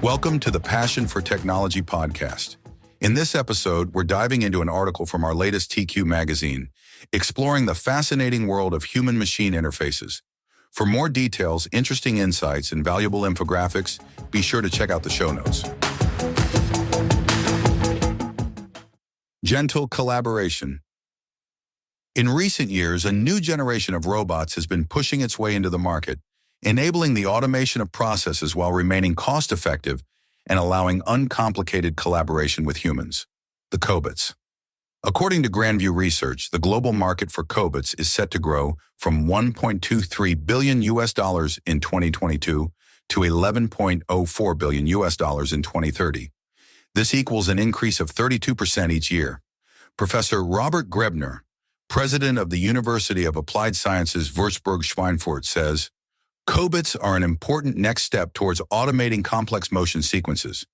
Welcome to the Passion for Technology podcast. In this episode, we're diving into an article from our latest TQ magazine, exploring the fascinating world of human-machine interfaces. For more details, interesting insights, and valuable infographics, be sure to check out the show notes. Gentle collaboration. In recent years, a new generation of robots has been pushing its way into the market, enabling the automation of processes while remaining cost-effective and allowing uncomplicated collaboration with humans. The Cobots. According to Grandview Research, the global market for Cobots is set to grow from $1.23 billion in 2022 to $11.04 billion in 2030. This equals an increase of 32% each year. Professor Robert Grebner, president of the University of Applied Sciences Würzburg-Schweinfurt, says, Cobots are an important next step towards automating complex motion sequences.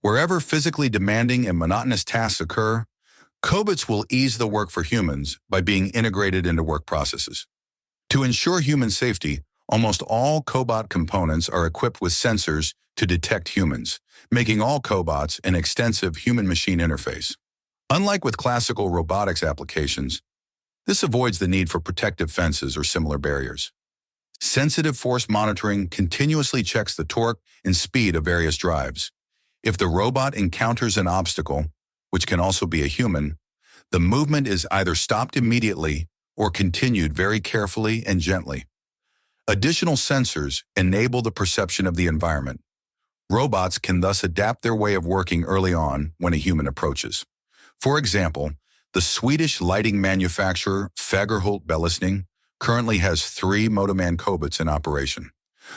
Wherever physically demanding and monotonous tasks occur, Cobots will ease the work for humans by being integrated into work processes. To ensure human safety, almost all Cobot components are equipped with sensors to detect humans, making all Cobots an extensive human-machine interface. Unlike with classical robotics applications, this avoids the need for protective fences or similar barriers. Sensitive force monitoring continuously checks the torque and speed of various drives. If the robot encounters an obstacle, which can also be a human, the movement is either stopped immediately or continued very carefully and gently. Additional sensors enable the perception of the environment. Robots can thus adapt their way of working early on when a human approaches. For example, the Swedish lighting manufacturer Fagerhult Belysning currently has 3 Motoman Cobots in operation.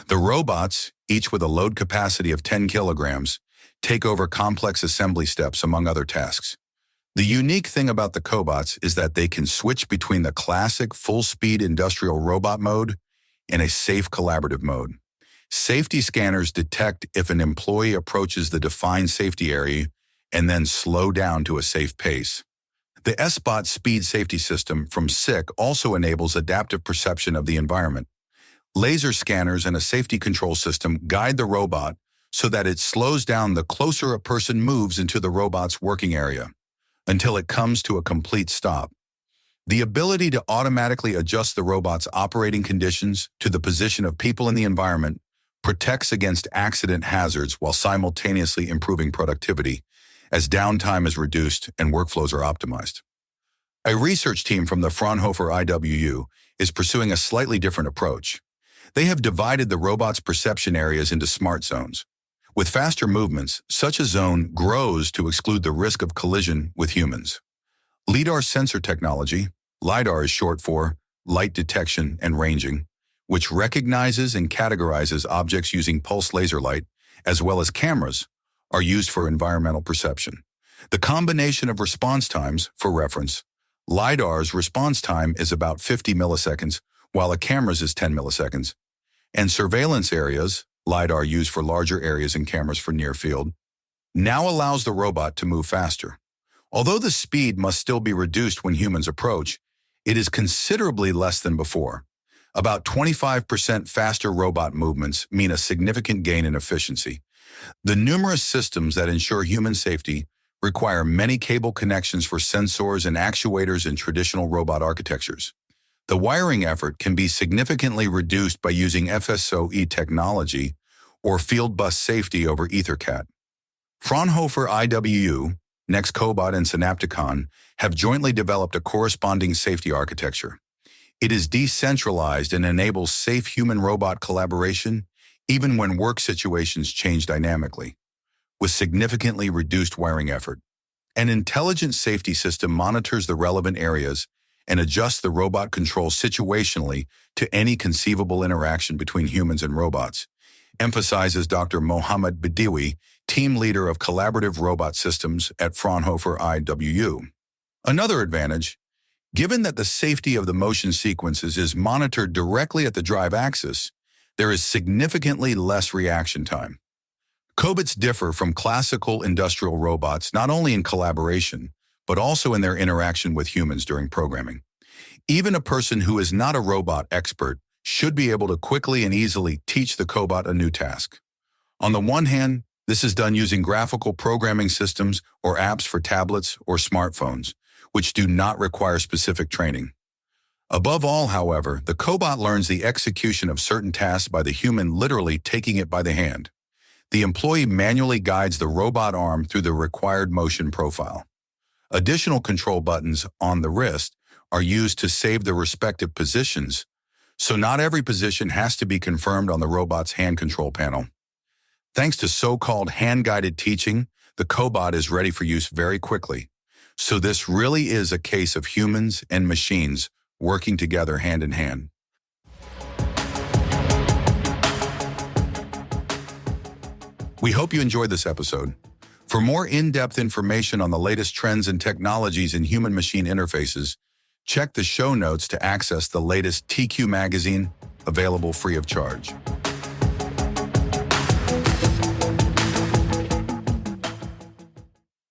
The robots, each with a load capacity of 10 kilograms, take over complex assembly steps among other tasks. The unique thing about the Cobots is that they can switch between the classic full-speed industrial robot mode and a safe collaborative mode. Safety scanners detect if an employee approaches the defined safety area and then slow down to a safe pace. The S-Bot speed safety system from SICK also enables adaptive perception of the environment. Laser scanners and a safety control system guide the robot so that it slows down the closer a person moves into the robot's working area, until it comes to a complete stop. The ability to automatically adjust the robot's operating conditions to the position of people in the environment protects against accident hazards while simultaneously improving productivity, as downtime is reduced and workflows are optimized. A research team from the Fraunhofer IWU is pursuing a slightly different approach. They have divided the robot's perception areas into smart zones. With faster movements, such a zone grows to exclude the risk of collision with humans. Lidar sensor technology, lidar is short for light detection and ranging, which recognizes and categorizes objects using pulse laser light, as well as cameras, are used for environmental perception. The combination of response times, for reference, LiDAR's response time is about 50 milliseconds, while a camera's is 10 milliseconds. And surveillance areas, LiDAR used for larger areas and cameras for near field, now allows the robot to move faster. Although the speed must still be reduced when humans approach, it is considerably less than before. About 25% faster robot movements mean a significant gain in efficiency. The numerous systems that ensure human safety require many cable connections for sensors and actuators in traditional robot architectures. The wiring effort can be significantly reduced by using FSOE technology or field bus safety over EtherCAT. Fraunhofer IWU, Next Cobot, and Synapticon have jointly developed a corresponding safety architecture. It is decentralized and enables safe human-robot collaboration even when work situations change dynamically, with significantly reduced wiring effort. An intelligent safety system monitors the relevant areas and adjusts the robot control situationally to any conceivable interaction between humans and robots, emphasizes Dr. Mohammed Badiwi, team leader of collaborative robot systems at Fraunhofer IWU. Another advantage, given that the safety of the motion sequences is monitored directly at the drive axis, there is significantly less reaction time. Cobots differ from classical industrial robots not only in collaboration, but also in their interaction with humans during programming. Even a person who is not a robot expert should be able to quickly and easily teach the cobot a new task. On the one hand, This is done using graphical programming systems or apps for tablets or smartphones, which do not require specific training. Above all, however, the cobot learns the execution of certain tasks by the human literally taking it by the hand. The employee manually guides the robot arm through the required motion profile. Additional control buttons on the wrist are used to save the respective positions, so not every position has to be confirmed on the robot's hand control panel. Thanks to so-called hand-guided teaching, the cobot is ready for use very quickly. So this really is a case of humans and machines working together hand in hand. We hope you enjoyed this episode. For more in-depth information on the latest trends and technologies in human-machine interfaces, check the show notes to access the latest TQ magazine, available free of charge.